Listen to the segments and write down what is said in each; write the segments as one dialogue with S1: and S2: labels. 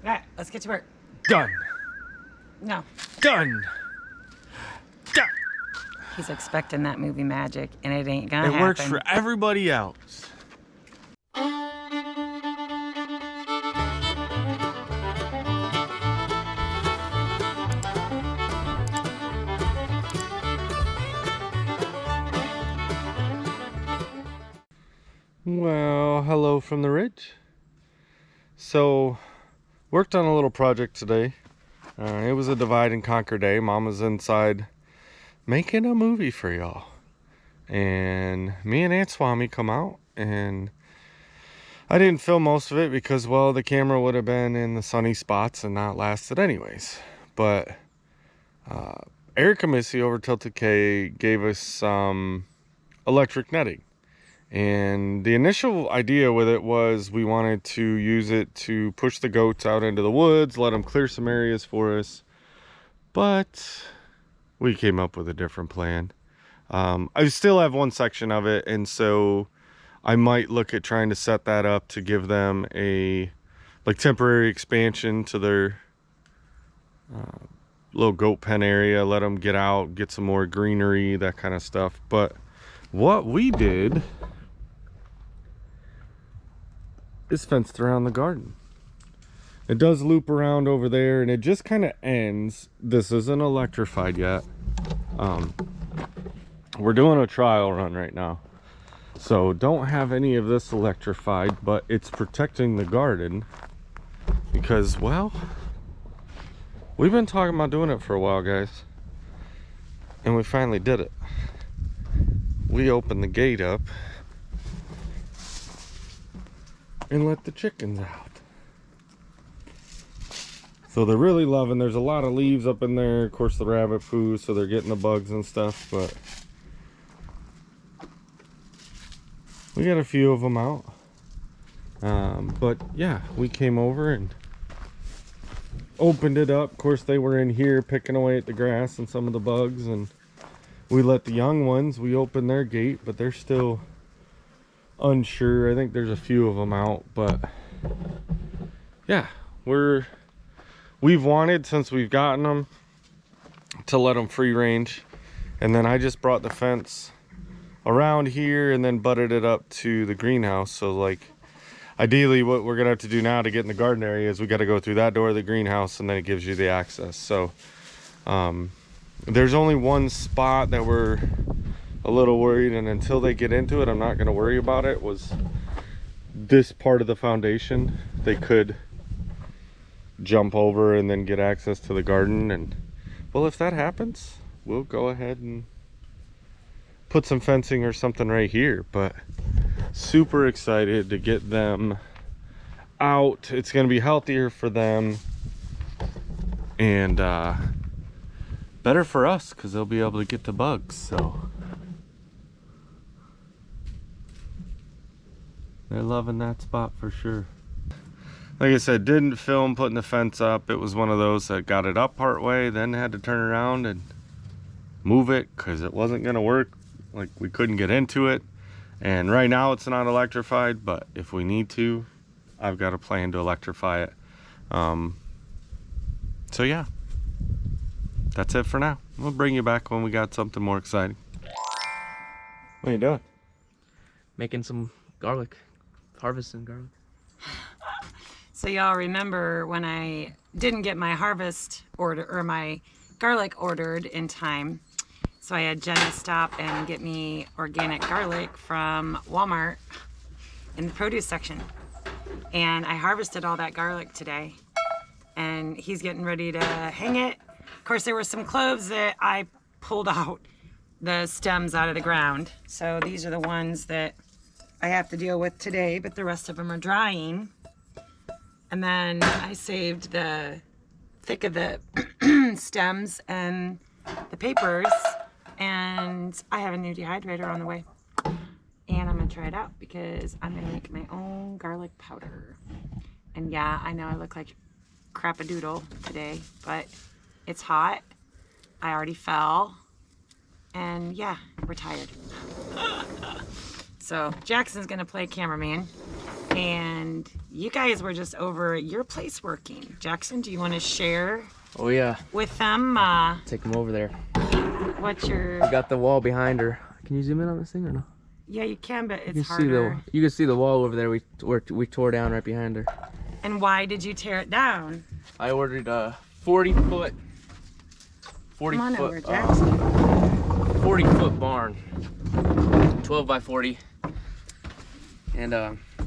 S1: All right, let's get to work.
S2: Done.
S1: No.
S2: Done. Done.
S1: He's expecting that movie magic, and it ain't gonna happen.
S2: It works for everybody else. Well, hello from the ridge. So, worked on a little project today. It was a divide and conquer day. Mom was inside making a movie for y'all. And me and Aunt Swami come out, and I didn't film most of it because, well, the camera would have been in the sunny spots and not lasted anyways. But Erica Missy over Tilted K gave us some electric netting. And the initial idea with it was we wanted to use it to push the goats out into the woods, let them clear some areas for us. But we came up with a different plan. I still have one section of it, and so I might look at trying to set that up to give them a temporary expansion to their little goat pen area, let them get out, get some more greenery, that kind of stuff. But what we did is fenced around the garden. It does loop around over there, and it just kind of ends. This isn't electrified yet. We're doing a trial run right now, so don't have any of this electrified, but it's protecting the garden because, well, we've been talking about doing it for a while, guys, and we finally did it. We opened the gate up and let the chickens out. So they're really loving. There's a lot of leaves up in there, of course the rabbit poo, so they're getting the bugs and stuff, but we got a few of them out. But yeah, we came over and opened it up. Of course they were in here picking away at the grass and some of the bugs, and we let the young ones, we opened their gate, but they're still unsure. I think there's a few of them out, but yeah, we've wanted, since we've gotten them, to let them free range. And then I just brought the fence around here and then butted it up to the greenhouse. So like ideally what we're gonna have to do now to get in the garden area is we got to go through that door of the greenhouse, and then it gives you the access. So there's only one spot that we're a little worried, and until they get into it I'm not going to worry about it, was this part of the foundation. They could jump over and then get access to the garden, and well, if that happens we'll go ahead and put some fencing or something right here. But super excited to get them out. It's going to be healthier for them and better for us because they'll be able to get the bugs. So they're loving that spot for sure. Like I said, didn't film putting the fence up. It was one of those that got it up part way, then had to turn around and move it because it wasn't going to work. Like, we couldn't get into it. And right now it's not electrified, but if we need to, I've got a plan to electrify it. So yeah, that's it for now. We'll bring you back when we got something more exciting. What are you doing?
S3: Making some garlic, harvesting garlic.
S1: So y'all remember when I didn't get my harvest order, or my garlic ordered in time, so I had Jenna stop and get me organic garlic from Walmart in the produce section. And I harvested all that garlic today, and he's getting ready to hang it. Of course, there were some cloves that I pulled out the stems out of the ground. So these are the ones that I have to deal with today, but the rest of them are drying. And then I saved the thick of the stems and the papers, and I have a new dehydrator on the way. And I'm gonna try it out because I'm gonna make my own garlic powder. And yeah, I know I look like crap-a-doodle today, but it's hot. I already fell, and yeah, we're tired. So Jackson's gonna play cameraman. and you guys were just over at your place working. Jackson, do you want to share
S3: Oh yeah,
S1: with them
S3: take them over there.
S1: what your...
S3: We got the wall behind her. Can you zoom in on this thing or no?
S1: Yeah, you can, but it's
S3: You can see
S1: harder.
S3: you can see the wall over there. We tore down right behind her.
S1: And why did you tear it down?
S3: I ordered a 40-foot
S1: Come on over, Jackson.
S3: 40-foot barn, 12 by 40. And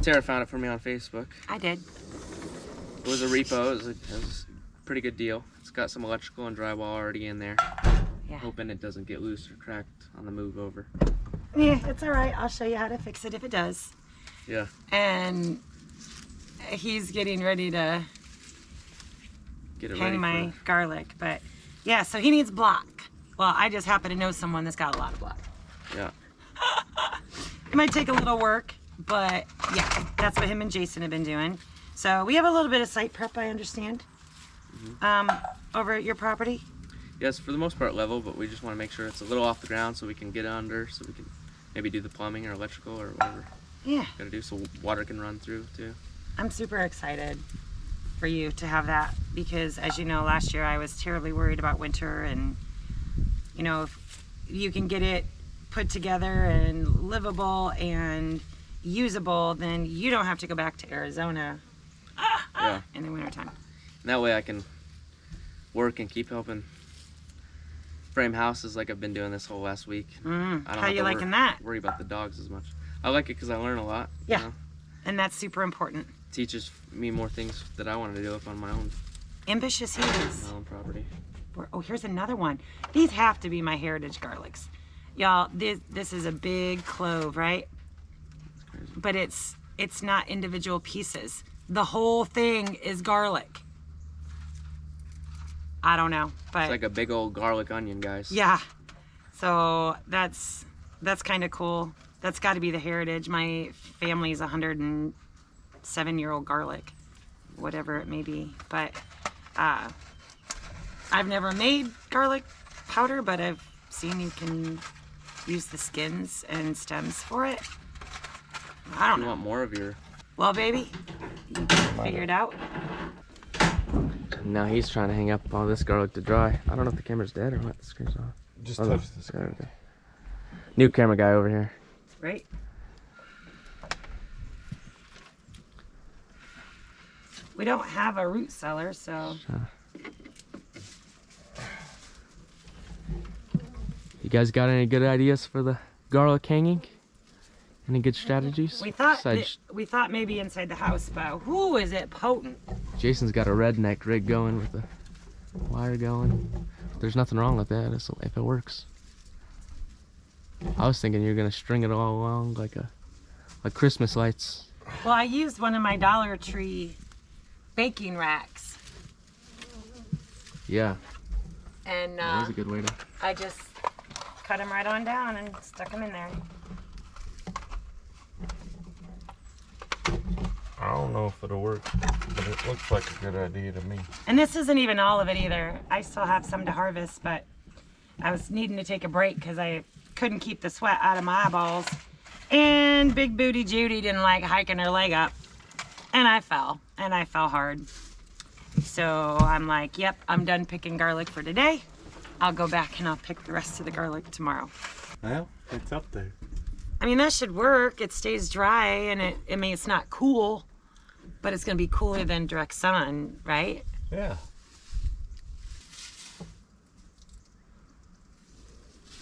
S3: Tara found it for me on Facebook.
S1: I did.
S3: It was a repo. It was a pretty good deal. It's got some electrical and drywall already in there.
S1: Yeah.
S3: Hoping it doesn't get loose or cracked on the move over.
S1: Yeah, it's all right. I'll show you how to fix it if it does.
S3: Yeah.
S1: And he's getting ready to
S3: Get it
S1: hang
S3: ready
S1: my
S3: for...
S1: garlic, but yeah, so he needs block. Well, I just happen to know someone that's got a lot of block.
S3: Yeah.
S1: It might take a little work, but yeah, that's what him and Jason have been doing. So we have a little bit of site prep, I understand, over at your property.
S3: Yes, for the most part level, but we just want to make sure it's a little off the ground so we can get under, so we can maybe do the plumbing or electrical or whatever
S1: Yeah,
S3: gotta do so water can run through too.
S1: I'm super excited for you to have that because, as you know, last year I was terribly worried about winter, and you know, if you can get it put together and livable and usable, then you don't have to go back to Arizona
S3: Yeah.
S1: in the wintertime.
S3: And that way I can work and keep helping frame houses like I've been doing this whole last week. I don't
S1: How
S3: have
S1: you
S3: to
S1: liking that?
S3: worry about the dogs as much. I like it because I learn a lot.
S1: Yeah.
S3: You know?
S1: And that's super important.
S3: Teaches me more things that I want to do up on my own
S1: Ambitious he is.
S3: property.
S1: Oh, here's another one. These have to be my heritage garlics. Y'all, this is a big clove, right?
S3: It's crazy.
S1: But it's not individual pieces. The whole thing is garlic. I don't know, but
S3: It's like a big old garlic onion, guys.
S1: yeah. So that's kind of cool. That's got to be the heritage. My family's 107-year-old garlic, whatever it may be. But I've never made garlic powder, but I've seen you can use the skins and stems for it. I don't
S3: You
S1: know.
S3: want more of your...
S1: Well, baby, you can figure it out.
S3: Now he's trying to hang up all this garlic to dry. I don't know if the camera's dead or what. The screen's off.
S2: Just
S3: Oh,
S2: touch
S3: no.
S2: the screen.
S3: Okay. New camera guy over here.
S1: Right? We don't have a root cellar, so
S3: You guys got any good ideas for the garlic hanging? Any good strategies?
S1: we thought
S3: Besides,
S1: we thought maybe inside the house, but whoo, is it potent?
S3: Jason's got a redneck rig going with the wire going. There's nothing wrong with that if it works. I was thinking you're gonna string it all along like Christmas lights.
S1: Well, I used one of my Dollar Tree baking racks,
S3: Yeah,
S1: and
S3: that was a good way to.
S1: I just cut them right on down and stuck them in there.
S2: I don't know if it'll work, but it looks like a good idea to me.
S1: And this isn't even all of it either. I still have some to harvest, but I was needing to take a break because I couldn't keep the sweat out of my eyeballs. And Big Booty Judy didn't like hiking her leg up. And I fell hard. So I'm like, yep, I'm done picking garlic for today. I'll go back and I'll pick the rest of the garlic tomorrow.
S2: Well, it's up there.
S1: I mean, that should work. It stays dry, and I mean, it's not cool, but it's gonna be cooler than direct sun, right?
S2: Yeah.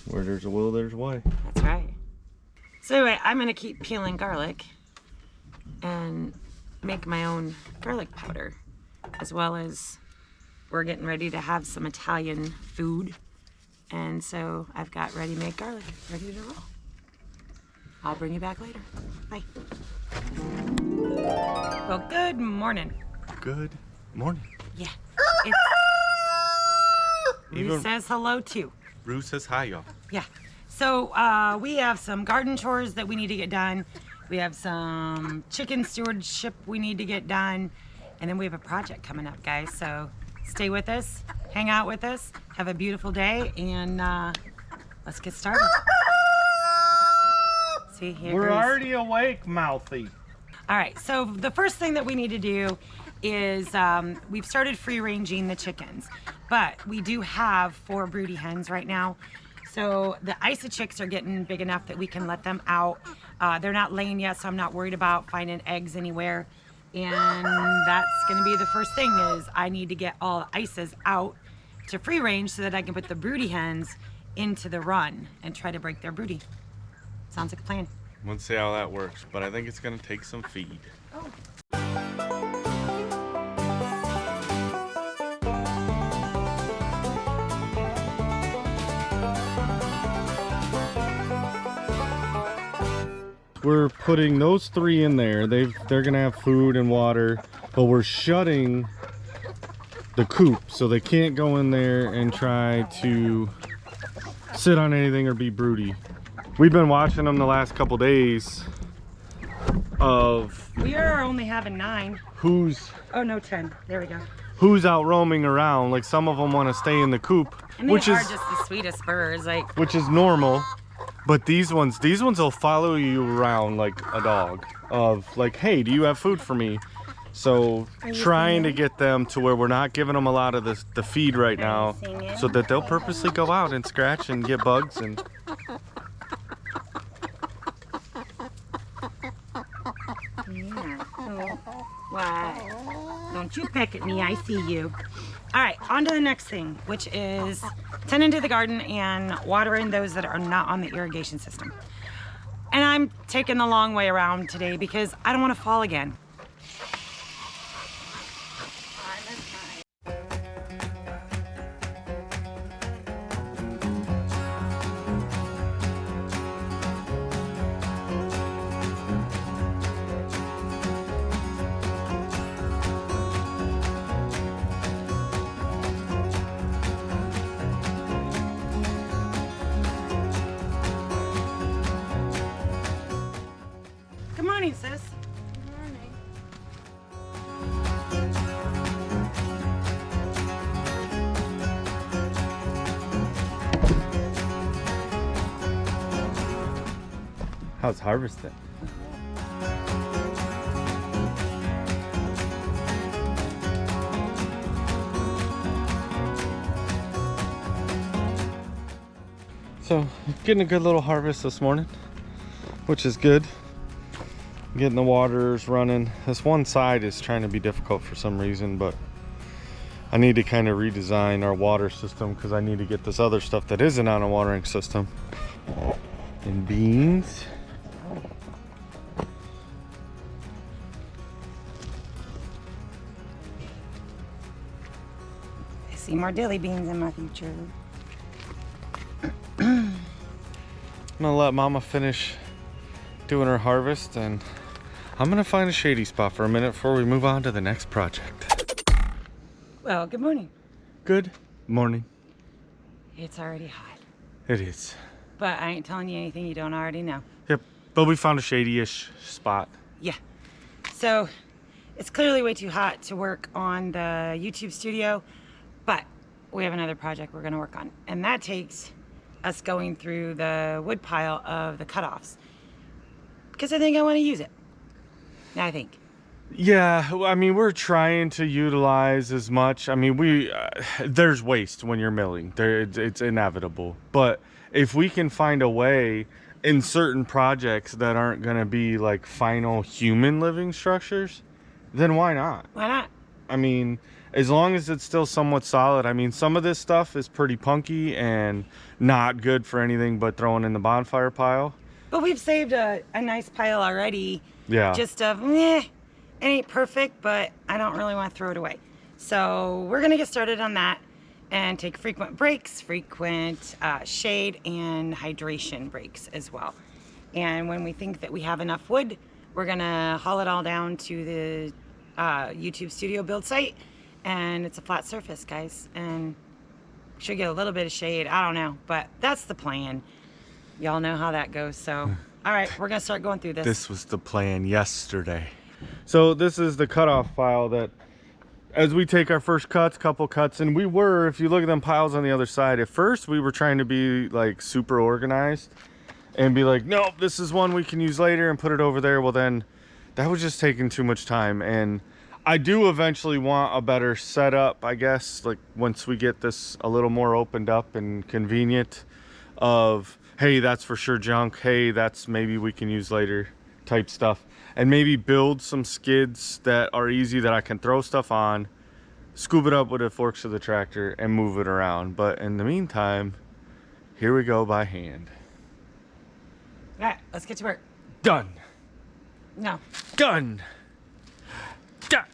S2: Where there's a will, there's a way.
S1: That's right. So anyway, I'm gonna keep peeling garlic and make my own garlic powder, as well as we're getting ready to have some Italian food. And so I've got ready-made garlic ready to roll. I'll bring you back later. Bye. Well, good morning.
S2: Good morning.
S1: Yeah. It's, Ruth says hello too.
S2: Rue says hi, y'all.
S1: Yeah. So we have some garden chores that we need to get done. We have some chicken stewardship we need to get done. And then we have a project coming up, guys. So stay with us, hang out with us, have a beautiful day, and let's get started. See, here
S4: We're
S1: goes.
S4: already awake, Mouthy.
S1: All right, so the first thing that we need to do is we've started free ranging the chickens, but we do have 4 broody hens right now. So the ISA chicks are getting big enough that we can let them out. They're not laying yet, so I'm not worried about finding eggs anywhere. And that's gonna be the first thing is I need to get all the ISAs out to free range so that I can put the broody hens into the run and try to break their broody. Sounds like a plan.
S2: We'll see how that works, but I think it's gonna take some feed.
S1: Oh.
S2: We're putting those 3 in there. They're gonna have food and water, but we're shutting the coop so they can't go in there and try to sit on anything or be broody. We've been watching them the last couple days of
S1: We are only having 9.
S2: who's
S1: Oh no, 10. There we go.
S2: who's out roaming around. Like some of them want to stay in the coop,
S1: And they
S2: which
S1: are
S2: is
S1: just the sweetest birds. Like,
S2: which is normal. But these ones will follow you around like a dog. Of like, hey, do you have food for me? So trying to get them to where we're not giving them a lot of the feed right now, so that they'll purposely go out and scratch and get bugs and.
S1: yeah. Oh, why? Don't you peck at me? I see you. All right, on to the next thing, which is tending to the garden and watering those that are not on the irrigation system. And I'm taking the long way around today because I don't want to fall again. Good morning, sis.
S2: How's harvesting? So, getting a good little harvest this morning, which is good. Getting the waters running. This one side is trying to be difficult for some reason, but I need to kind of redesign our water system because I need to get this other stuff that isn't on a watering system. And beans.
S1: I see more dilly beans in my future.
S2: I'm gonna let Mama finish doing her harvest, and I'm gonna find a shady spot for a minute before we move on to the next project.
S1: Well, good morning.
S2: Good morning.
S1: It's already hot,
S2: It is.
S1: but I ain't telling you anything you don't already know.
S2: Yep, but we found a shady-ish spot.
S1: Yeah. So it's clearly way too hot to work on the YouTube studio, but we have another project we're gonna work on, and that takes us going through the wood pile of the cutoffs because I think I want to use it. I think.
S2: Yeah, I mean, we're trying to utilize as much. I mean, there's waste when you're milling. It's inevitable. But if we can find a way in certain projects that aren't going to be like final human living structures, then why not?
S1: Why not?
S2: I mean, as long as it's still somewhat solid. I mean, some of this stuff is pretty punky and not good for anything but throwing in the bonfire pile.
S1: But we've saved a nice pile already.
S2: Yeah.
S1: Just of, it ain't perfect, but I don't really want to throw it away. So we're going to get started on that and take frequent breaks, frequent shade and hydration breaks as well. And when we think that we have enough wood, we're going to haul it all down to the YouTube studio build site. And it's a flat surface, guys. And should get a little bit of shade. I don't know, but that's the plan. Y'all know how that goes. So, all right, we're going to start going through this.
S2: This was the plan yesterday. So this is the cutoff file that as we take our first couple cuts, and we were, if you look at them piles on the other side, at first we were trying to be like super organized and be like, nope, this is one we can use later and put it over there. Well, then that was just taking too much time. And I do eventually want a better setup, I guess, like once we get this a little more opened up and convenient of, hey, that's for sure junk, hey, that's maybe we can use later type stuff. And maybe build some skids that are easy that I can throw stuff on, scoop it up with the forks of the tractor and move it around. But in the meantime, here we go by hand.
S1: All right, let's get to work.
S2: Done.
S1: No.
S2: Done. Done.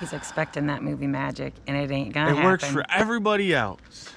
S1: He's expecting that movie magic, and it ain't gonna happen.
S2: It works for everybody else.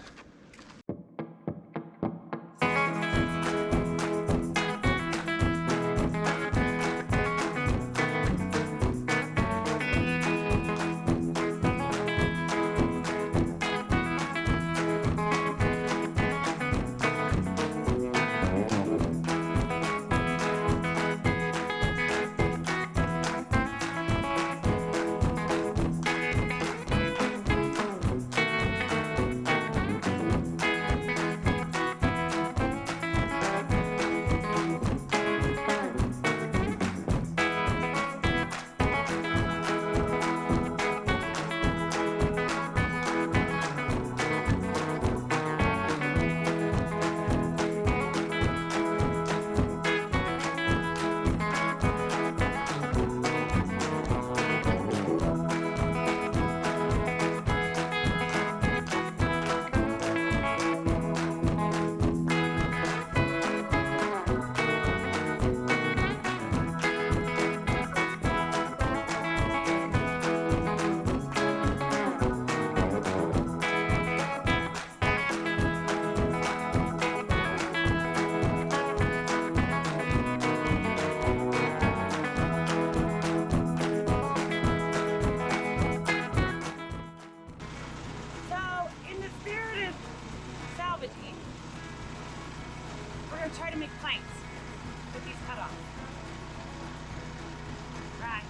S1: We're going to try to make planks with these cutoffs. Right.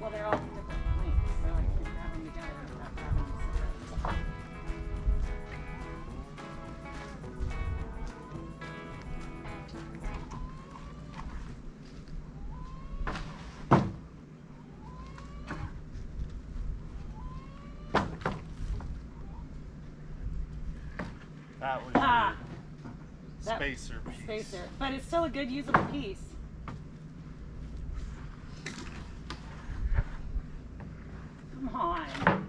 S1: Well, they're all different lengths, so I can't have them together without having them separate.
S2: That was
S1: Ah,
S2: your
S1: that-
S2: spacer piece.
S1: spacer, but it's still a good usable piece. Come on.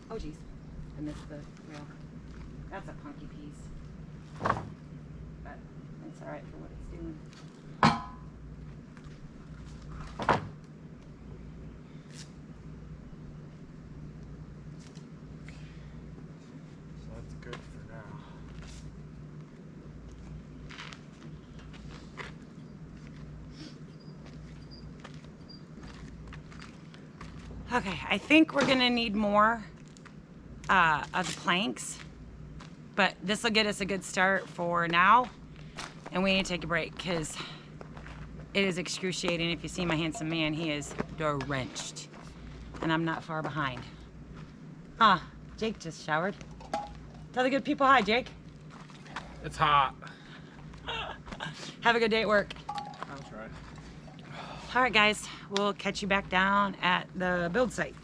S1: Oh geez, I missed the rail. That's a punky piece, but it's all right for what it's doing.
S2: So that's good for now.
S1: Okay, I think we're gonna need more of the planks, but this will get us a good start for now, and we need to take a break because it is excruciating. If you see my handsome man, he is drenched, and I'm not far behind. Jake just showered. Tell the good people hi, Jake.
S2: It's hot.
S1: Have a good day at work.
S2: I'll try.
S1: All right, guys, we'll catch you back down at the build site.